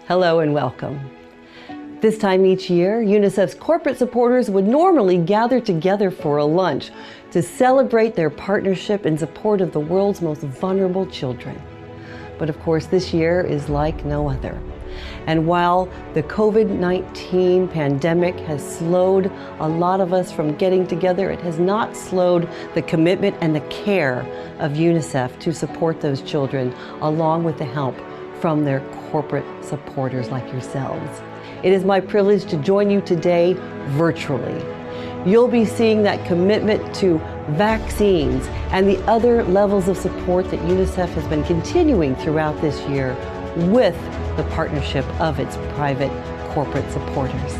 Hello and welcome. This time each year, UNICEF's corporate supporters would normally gather together for a lunch to celebrate their partnership in support of the world's most vulnerable children. But of course, this year is like no other. And while the COVID-19 pandemic has slowed a lot of us from getting together, it has not slowed the commitment and the care of UNICEF to support those children, along with the help from their corporate supporters like yourselves. It is my privilege to join you today virtually. You'll be seeing that commitment to vaccines and the other levels of support that UNICEF has been continuing throughout this year with the partnership of its private corporate supporters.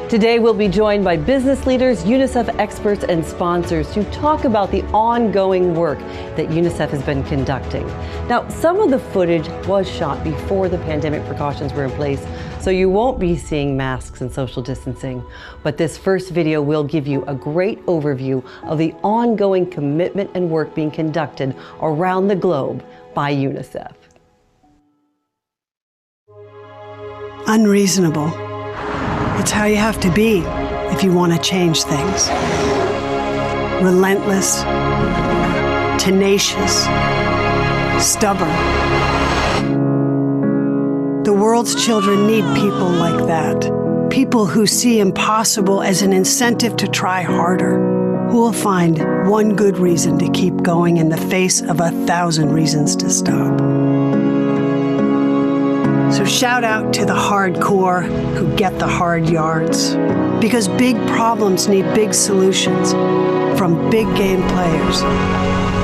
Today we'll be joined by business leaders, UNICEF experts, and sponsors to talk about the ongoing work that UNICEF has been conducting. Now, some of the footage was shot before the pandemic precautions were in place, so you won't be seeing masks and social distancing. But this first video will give you a great overview of the ongoing commitment and work being conducted around the globe by UNICEF. Unreasonable. It's how you have to be if you want to change things. Relentless, tenacious, stubborn. The world's children need people like that. People who see impossible as an incentive to try harder, who will find one good reason to keep going in the face of 1,000 reasons to stop. So shout out to the hardcore who get the hard yards, because big problems need big solutions from big game players.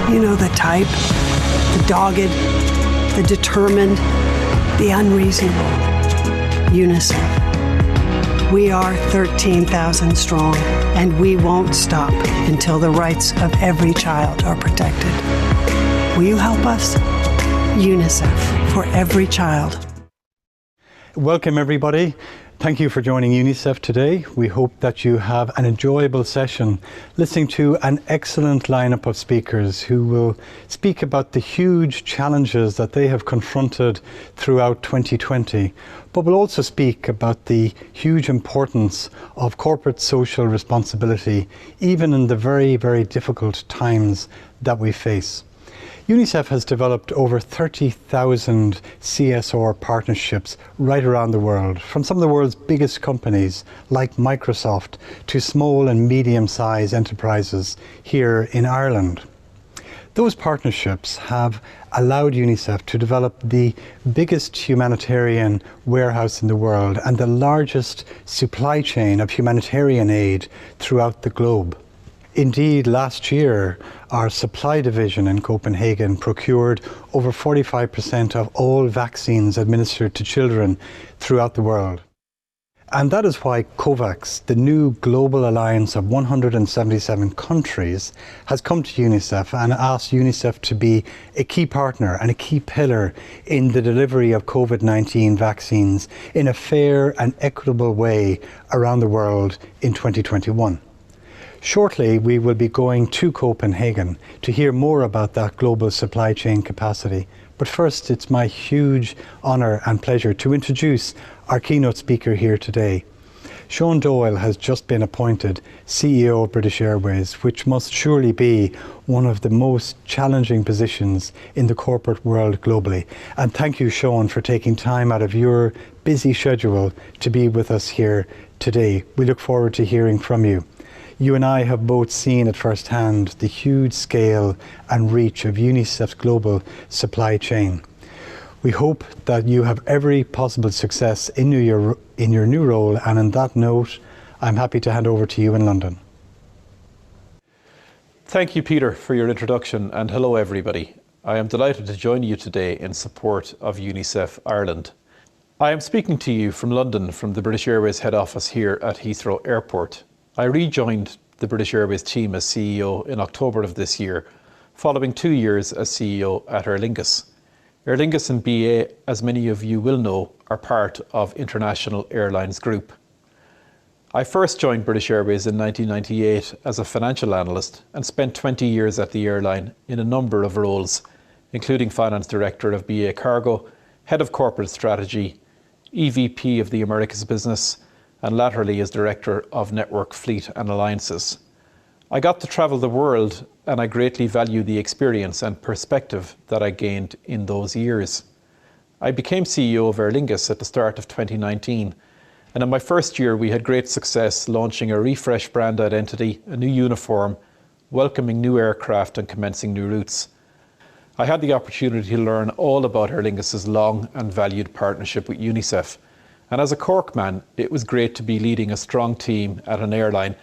You know the type, the dogged, the determined, the unreasonable. UNICEF. We are 13,000 strong, and we won't stop until the rights of every child are protected. Will you help us? UNICEF, for every child. Welcome everybody. Thank you for joining UNICEF today. We hope that you have an enjoyable session listening to an excellent lineup of speakers who will speak about the huge challenges that they have confronted throughout 2020, but will also speak about the huge importance of corporate social responsibility, even in the very, very difficult times that we face. UNICEF has developed over 30,000 CSR partnerships right around the world, from some of the world's biggest companies like Microsoft to small and medium-sized enterprises here in Ireland. Those partnerships have allowed UNICEF to develop the biggest humanitarian warehouse in the world and the largest supply chain of humanitarian aid throughout the globe. Indeed, last year, our Supply Division in Copenhagen procured over 45% of all vaccines administered to children throughout the world. And that is why COVAX, the new global alliance of 177 countries, has come to UNICEF and asked UNICEF to be a key partner and a key pillar in the delivery of COVID-19 vaccines in a fair and equitable way around the world in 2021. Shortly, we will be going to Copenhagen to hear more about that global supply chain capacity. But first, it's my huge honour and pleasure to introduce our keynote speaker here today. Sean Doyle has just been appointed CEO of British Airways, which must surely be one of the most challenging positions in the corporate world globally. And thank you, Sean, for taking time out of your busy schedule to be with us here today. We look forward to hearing from you. You and I have both seen at first hand the huge scale and reach of UNICEF's global supply chain. We hope that you have every possible success in your new role, and on that note, I'm happy to hand over to you in London. Thank you, Peter, for your introduction, and hello everybody. I am delighted to join you today in support of UNICEF Ireland. I am speaking to you from London, from the British Airways head office here at Heathrow Airport. I rejoined the British Airways team as CEO in October of this year, following 2 years as CEO at Aer Lingus. Aer Lingus and BA, as many of you will know, are part of International Airlines Group. I first joined British Airways in 1998 as a financial analyst and spent 20 years at the airline in a number of roles, including Finance Director of BA Cargo, Head of Corporate Strategy, EVP of the Americas business, and latterly as Director of Network Fleet and Alliances. I got to travel the world, and I greatly value the experience and perspective that I gained in those years. I became CEO of Lingus at the start of 2019, and in my first year we had great success launching a refreshed brand identity, a new uniform, welcoming new aircraft and commencing new routes. I had the opportunity to learn all about Aer Lingus's long and valued partnership with UNICEF. And as a Cork man, it was great to be leading a strong team at an airline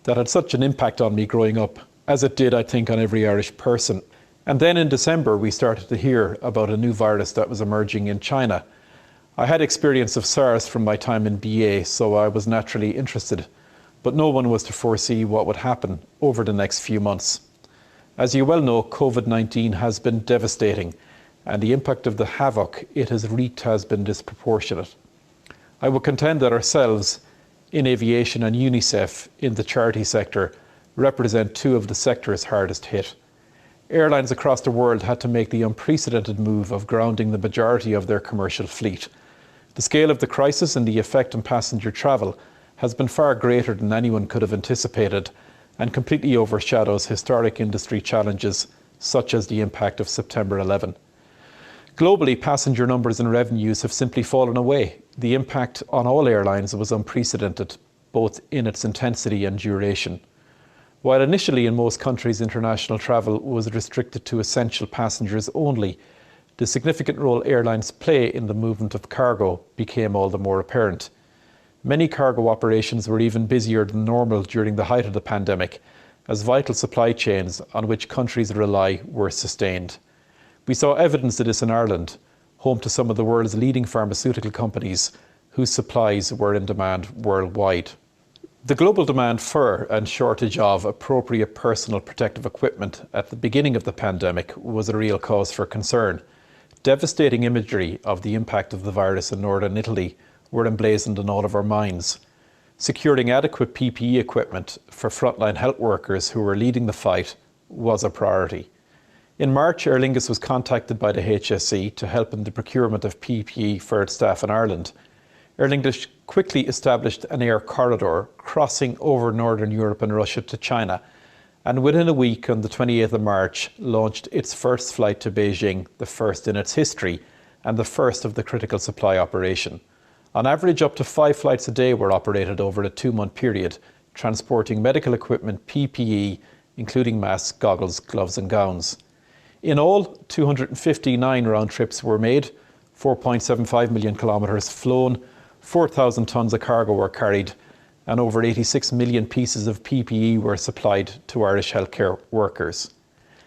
that had such an impact on me growing up, as it did, I think, on every Irish person. And then in December, we started to hear about a new virus that was emerging in China. I had experience of SARS from my time in BA, so I was naturally interested, but no one was to foresee what would happen over the next few months. As you well know, COVID-19 has been devastating, and the impact of the havoc it has wreaked has been disproportionate. I would contend that ourselves, in aviation, and UNICEF in the charity sector, represent two of the sectors hardest hit. Airlines across the world had to make the unprecedented move of grounding the majority of their commercial fleet. The scale of the crisis and the effect on passenger travel has been far greater than anyone could have anticipated, and completely overshadows historic industry challenges such as the impact of September 11. Globally, passenger numbers and revenues have simply fallen away. The impact on all airlines was unprecedented, both in its intensity and duration. While initially in most countries international travel was restricted to essential passengers only, the significant role airlines play in the movement of cargo became all the more apparent. Many cargo operations were even busier than normal during the height of the pandemic, as vital supply chains on which countries rely were sustained. We saw evidence of this in Ireland, home to some of the world's leading pharmaceutical companies whose supplies were in demand worldwide. The global demand for and shortage of appropriate personal protective equipment at the beginning of the pandemic was a real cause for concern. Devastating imagery of the impact of the virus in northern Italy were emblazoned in all of our minds. Securing adequate PPE equipment for frontline health workers who were leading the fight was a priority. In March, Aer Lingus was contacted by the HSE to help in the procurement of PPE for its staff in Ireland. Aer Lingus quickly established an air corridor crossing over Northern Europe and Russia to China, and within a week, on the 28th of March, launched its first flight to Beijing, the first in its history, and the first of the critical supply operation. On average, up to 5 flights a day were operated over a 2-month period, transporting medical equipment, PPE, including masks, goggles, gloves and gowns. In all, 259 round trips were made, 4.75 million kilometres flown, 4,000 tonnes of cargo were carried, and over 86 million pieces of PPE were supplied to Irish healthcare workers.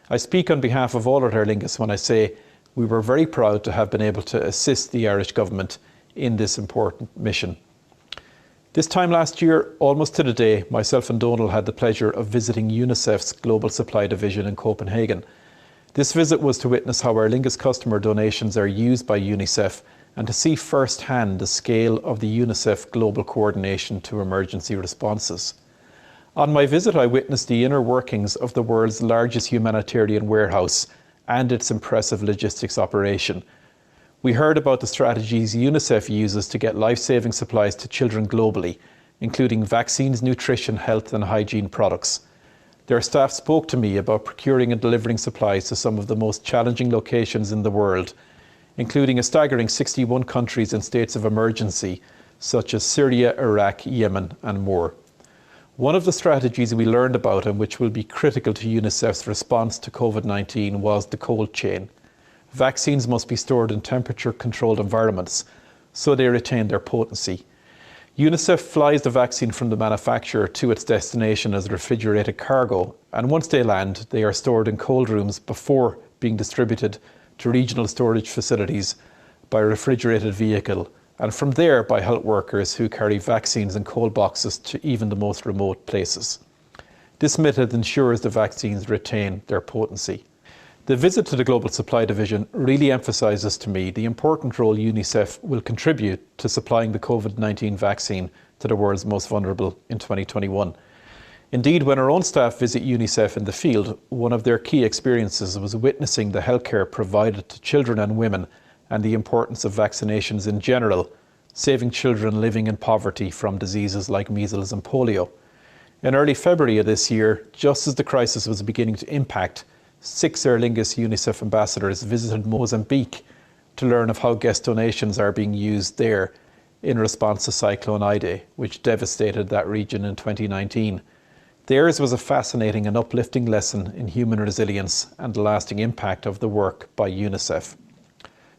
I speak on behalf of all at Aer Lingus when I say we were very proud to have been able to assist the Irish government in this important mission. This time last year, almost to the day, myself and Dónal had the pleasure of visiting UNICEF's Global Supply Division in Copenhagen. This visit was to witness how Aer Lingus customer donations are used by UNICEF and to see firsthand the scale of the UNICEF global coordination to emergency responses. On my visit, I witnessed the inner workings of the world's largest humanitarian warehouse and its impressive logistics operation. We heard about the strategies UNICEF uses to get life-saving supplies to children globally, including vaccines, nutrition, health and hygiene products. Their staff spoke to me about procuring and delivering supplies to some of the most challenging locations in the world, including a staggering 61 countries and states of emergency, such as Syria, Iraq, Yemen and more. One of the strategies we learned about and which will be critical to UNICEF's response to COVID-19 was the cold chain. Vaccines must be stored in temperature-controlled environments so they retain their potency. UNICEF flies the vaccine from the manufacturer to its destination as refrigerated cargo, and once they land, they are stored in cold rooms before being distributed to regional storage facilities by a refrigerated vehicle, and from there by health workers who carry vaccines in cold boxes to even the most remote places. This method ensures the vaccines retain their potency. The visit to the Global Supply Division really emphasises to me the important role UNICEF will contribute to supplying the COVID-19 vaccine to the world's most vulnerable in 2021. Indeed, when our own staff visit UNICEF in the field, one of their key experiences was witnessing the healthcare provided to children and women and the importance of vaccinations in general, saving children living in poverty from diseases like measles and polio. In early February of this year, just as the crisis was beginning to impact, 6 Aer Lingus UNICEF ambassadors visited Mozambique to learn of how guest donations are being used there in response to Cyclone Idai, which devastated that region in 2019. Theirs was a fascinating and uplifting lesson in human resilience and the lasting impact of the work by UNICEF.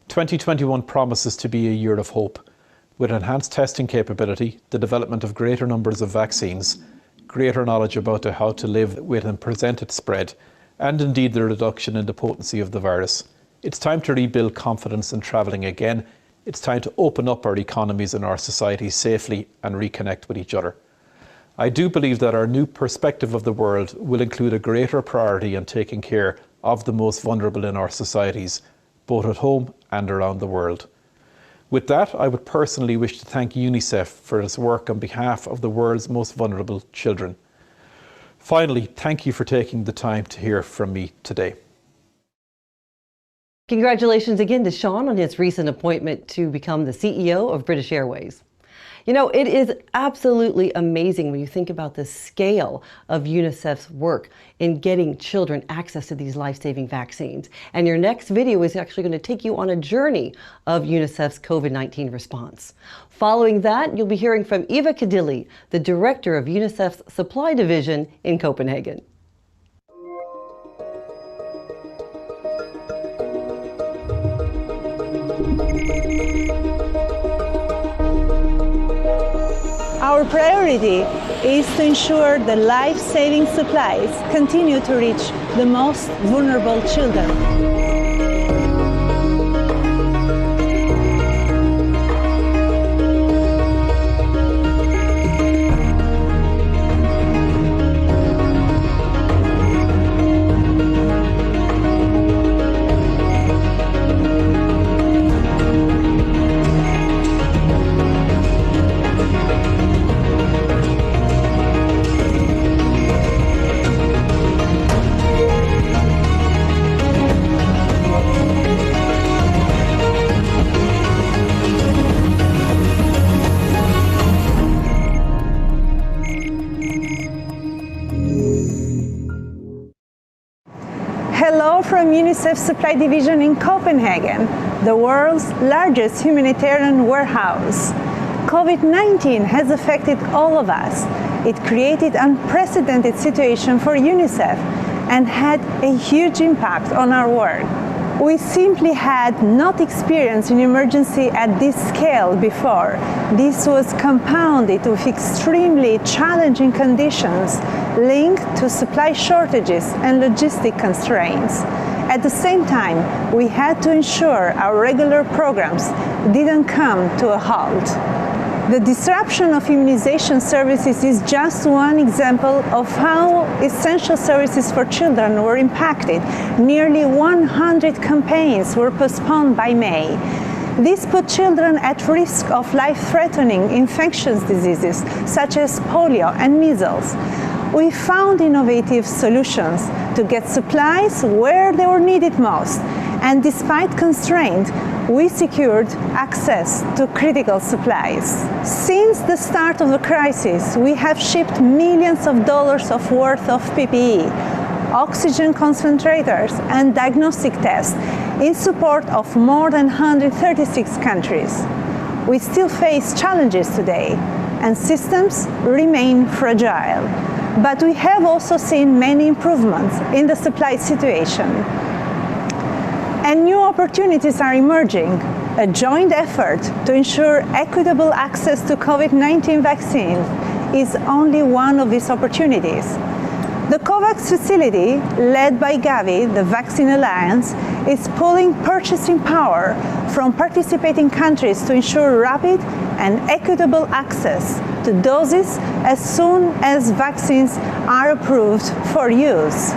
2021 promises to be a year of hope, with enhanced testing capability, the development of greater numbers of vaccines, greater knowledge about how to live with and prevent its spread, and indeed the reduction in the potency of the virus. It's time to rebuild confidence in travelling again. It's time to open up our economies and our societies safely and reconnect with each other. I do believe that our new perspective of the world will include a greater priority on taking care of the most vulnerable in our societies, both at home and around the world. With that, I would personally wish to thank UNICEF for its work on behalf of the world's most vulnerable children. Finally, thank you for taking the time to hear from me today. Congratulations again to Sean on his recent appointment to become the CEO of British Airways. You know, it is absolutely amazing when you think about the scale of UNICEF's work in getting children access to these life-saving vaccines. And your next video is actually going to take you on a journey of UNICEF's COVID-19 response. Following that, you'll be hearing from Eva Kadilli, the director of UNICEF's Supply Division in Copenhagen. Our priority is to ensure the life-saving supplies continue to reach the most vulnerable children. Hello from UNICEF Supply Division in Copenhagen, the world's largest humanitarian warehouse. COVID-19 has affected all of us. It created an unprecedented situation for UNICEF and had a huge impact on our work. We simply had not experienced an emergency at this scale before. This was compounded with extremely challenging conditions linked to supply shortages and logistic constraints. At the same time, we had to ensure our regular programs didn't come to a halt. The disruption of immunization services is just one example of how essential services for children were impacted. Nearly 100 campaigns were postponed by May. This put children at risk of life-threatening infectious diseases such as polio and measles. We found innovative solutions to get supplies where they were needed most, and despite constraint, we secured access to critical supplies. Since the start of the crisis, we have shipped millions of dollars worth of PPE, oxygen concentrators, and diagnostic tests in support of more than 136 countries. We still face challenges today, and systems remain fragile. But we have also seen many improvements in the supply situation. And new opportunities are emerging. A joint effort to ensure equitable access to COVID-19 vaccines is only one of these opportunities. The COVAX facility, led by Gavi, the Vaccine Alliance, is pulling purchasing power from participating countries to ensure rapid and equitable access to doses as soon as vaccines are approved for use.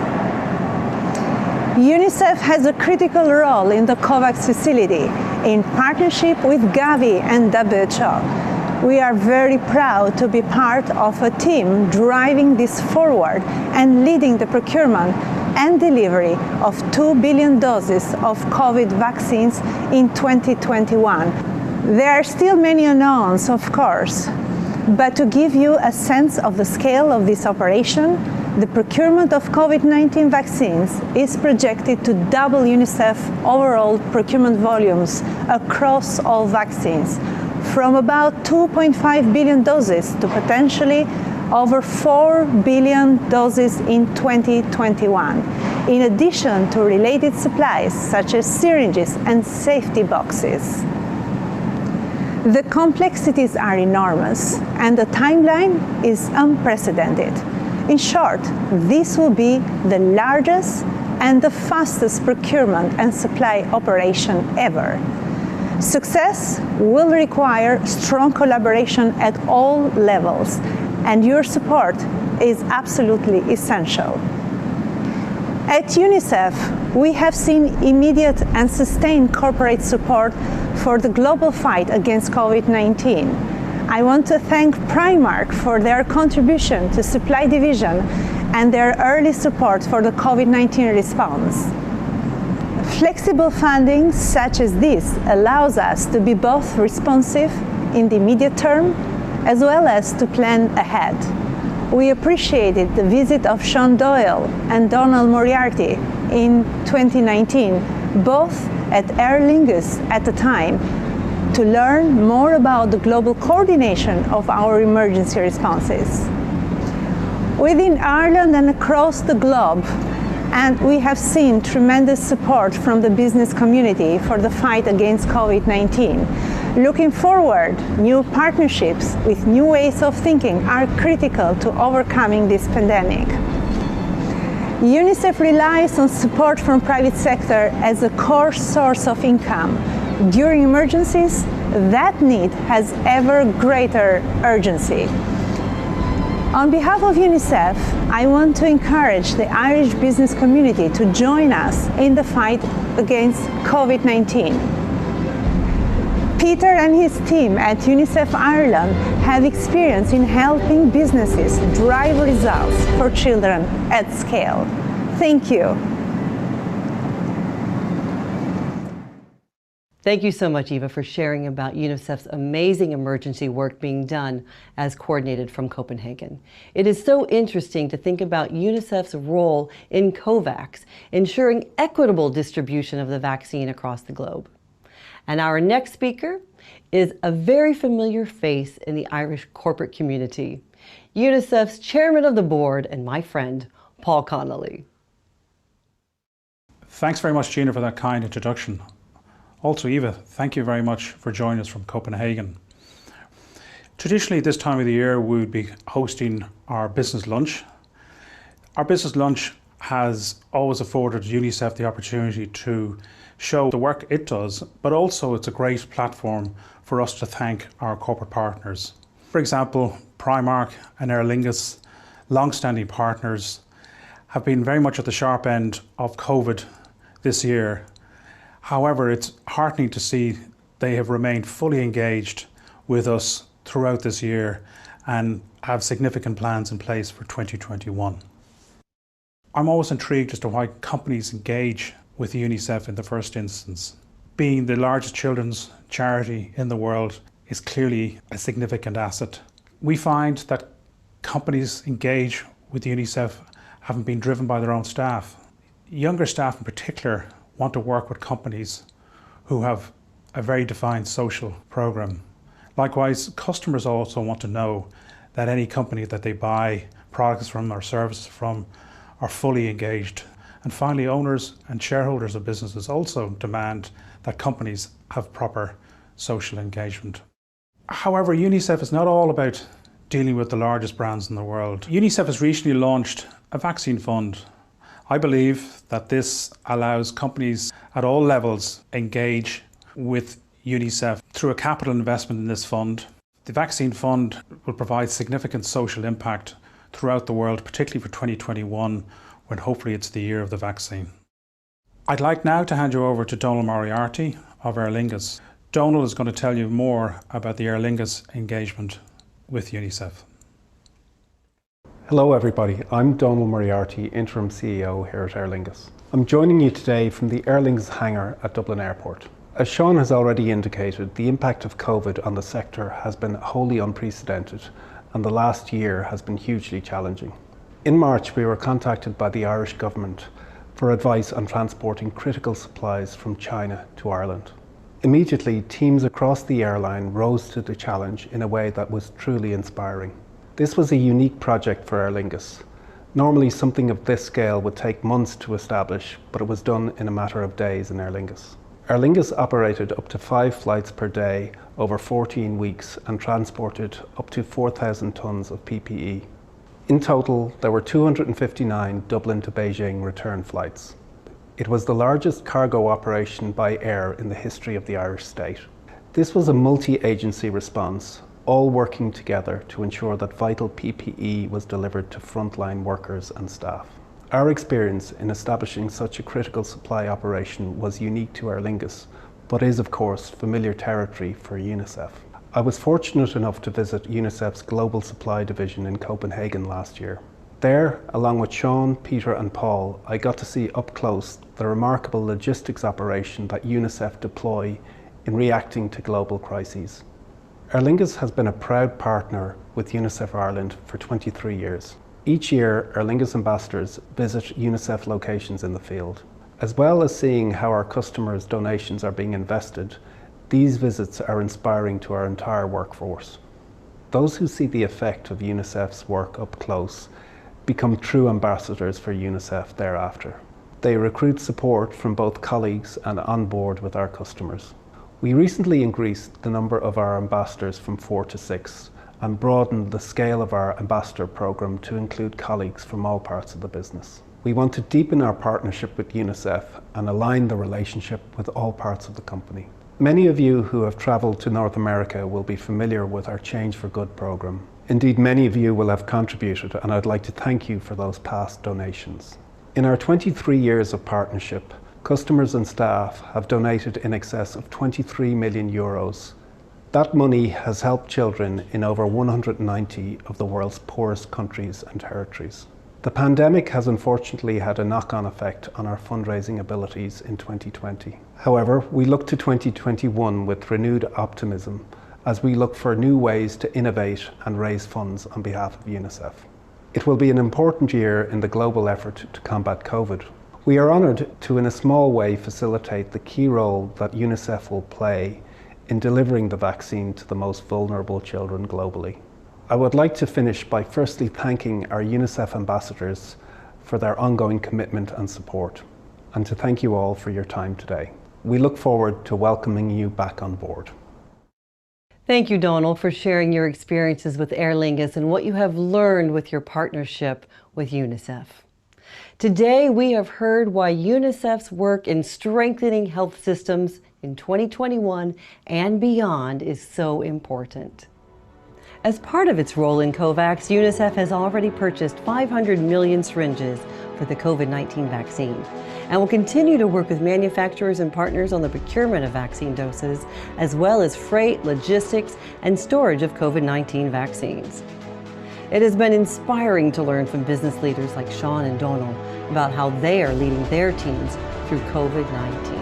UNICEF has a critical role in the COVAX facility in partnership with Gavi and WHO. We are very proud to be part of a team driving this forward and leading the procurement and delivery of 2 billion doses of COVID vaccines in 2021. There are still many unknowns, of course, but to give you a sense of the scale of this operation, the procurement of COVID-19 vaccines is projected to double UNICEF overall procurement volumes across all vaccines, from about 2.5 billion doses to potentially over 4 billion doses in 2021, in addition to related supplies such as syringes and safety boxes. The complexities are enormous, and the timeline is unprecedented. In short, this will be the largest and the fastest procurement and supply operation ever. Success will require strong collaboration at all levels, and your support is absolutely essential. At UNICEF, we have seen immediate and sustained corporate support for the global fight against COVID-19. I want to thank Primark for their contribution to Supply Division and their early support for the COVID-19 response. Flexible funding such as this allows us to be both responsive in the immediate term as well as to plan ahead. We appreciated the visit of Doyle and Dónal Moriarty in 2019, both at Aer Lingus at the time, to learn more about the global coordination of our emergency responses. Within Ireland and across the globe, and we have seen tremendous support from the business community for the fight against COVID-19. Looking forward, new partnerships with new ways of thinking are critical to overcoming this pandemic. UNICEF relies on support from private sector as a core source of income. During emergencies, that need has ever greater urgency. On behalf of UNICEF, I want to encourage the Irish business community to join us in the fight against COVID-19. Peter and his team at UNICEF Ireland have experience in helping businesses drive results for children at scale. Thank you. Thank you so much, Eva, for sharing about UNICEF's amazing emergency work being done as coordinated from Copenhagen. It is so interesting to think about UNICEF's role in COVAX, ensuring equitable distribution of the vaccine across the globe. And our next speaker is a very familiar face in the Irish corporate community, UNICEF's chairman of the board and my friend, Paul Connolly. Thanks very much, Gina, for that kind introduction. Also, Eva, thank you very much for joining us from Copenhagen. Traditionally, this time of the year, we would be hosting our business lunch. Our business lunch has always afforded UNICEF the opportunity to show the work it does, but also it's a great platform for us to thank our corporate partners. For example, Primark and Aer Lingus, long-standing partners, have been very much at the sharp end of COVID this year. However, it's heartening to see they have remained fully engaged with us throughout this year and have significant plans in place for 2021. I'm always intrigued as to why companies engage with UNICEF in the first instance. Being the largest children's charity in the world is clearly a significant asset. We find that companies engage with UNICEF haven't been driven by their own staff. Younger staff in particular want to work with companies who have a very defined social program. Likewise, customers also want to know that any company that they buy products from or services from are fully engaged. And finally, owners and shareholders of businesses also demand that companies have proper social engagement. However, UNICEF is not all about dealing with the largest brands in the world. UNICEF has recently launched a vaccine fund. I believe that this allows companies at all levels engage with UNICEF through a capital investment in this fund. The vaccine fund will provide significant social impact throughout the world, particularly for 2021, when hopefully it's the year of the vaccine. I'd like now to hand you over to Dónal Moriarty of Aer Lingus. Dónal is going to tell you more about the Aer Lingus engagement with UNICEF. Hello everybody, I'm Dónal Moriarty, Interim CEO here at Aer Lingus. I'm joining you today from the Aer Lingus hangar at Dublin Airport. As Sean has already indicated, the impact of COVID on the sector has been wholly unprecedented, and the last year has been hugely challenging. In March, we were contacted by the Irish government for advice on transporting critical supplies from China to Ireland. Immediately, teams across the airline rose to the challenge in a way that was truly inspiring. This was a unique project for Aer Lingus. Normally something of this scale would take months to establish, but it was done in a matter of days in Aer Lingus. Aer Lingus operated up to 5 flights per day over 14 weeks and transported up to 4,000 tonnes of PPE. In total, there were 259 Dublin to Beijing return flights. It was the largest cargo operation by air in the history of the Irish state. This was a multi-agency response, all working together to ensure that vital PPE was delivered to frontline workers and staff. Our experience in establishing such a critical supply operation was unique to Aer Lingus, but is of course familiar territory for UNICEF. I was fortunate enough to visit UNICEF's Global Supply Division in Copenhagen last year. There, along with Sean, Peter and Paul, I got to see up close the remarkable logistics operation that UNICEF deploy in reacting to global crises. Aer Lingus has been a proud partner with UNICEF Ireland for 23 years. Each year, Aer Lingus ambassadors visit UNICEF locations in the field. As well as seeing how our customers' donations are being invested, these visits are inspiring to our entire workforce. Those who see the effect of UNICEF's work up close become true ambassadors for UNICEF thereafter. They recruit support from both colleagues and on board with our customers. We recently increased the number of our ambassadors from 4 to 6 and broadened the scale of our ambassador programme to include colleagues from all parts of the business. We want to deepen our partnership with UNICEF and align the relationship with all parts of the company. Many of you who have travelled to North America will be familiar with our Change for Good programme. Indeed, many of you will have contributed, and I'd like to thank you for those past donations. In our 23 years of partnership, customers and staff have donated in excess of 23 million euros. That money has helped children in over 190 of the world's poorest countries and territories. The pandemic has unfortunately had a knock-on effect on our fundraising abilities in 2020. However, we look to 2021 with renewed optimism as we look for new ways to innovate and raise funds on behalf of UNICEF. It will be an important year in the global effort to combat COVID. We are honoured to, in a small way, facilitate the key role that UNICEF will play in delivering the vaccine to the most vulnerable children globally. I would like to finish by firstly thanking our UNICEF ambassadors for their ongoing commitment and support, and to thank you all for your time today. We look forward to welcoming you back on board. Thank you, Dónal, for sharing your experiences with Aer Lingus and what you have learned with your partnership with UNICEF. Today, we have heard why UNICEF's work in strengthening health systems in 2021 and beyond is so important. As part of its role in COVAX, UNICEF has already purchased 500 million syringes for the COVID-19 vaccine and will continue to work with manufacturers and partners on the procurement of vaccine doses, as well as freight, logistics, and storage of COVID-19 vaccines. It has been inspiring to learn from business leaders like Sean and Dónal about how they are leading their teams through COVID-19.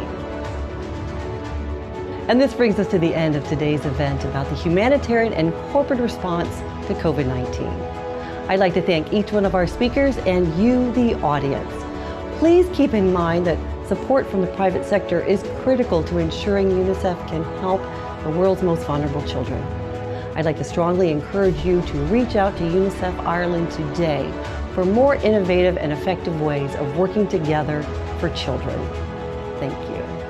And this brings us to the end of today's event about the humanitarian and corporate response to COVID-19. I'd like to thank each one of our speakers and you, the audience. Please keep in mind that support from the private sector is critical to ensuring UNICEF can help the world's most vulnerable children. I'd like to strongly encourage you to reach out to UNICEF Ireland today for more innovative and effective ways of working together for children. Thank you.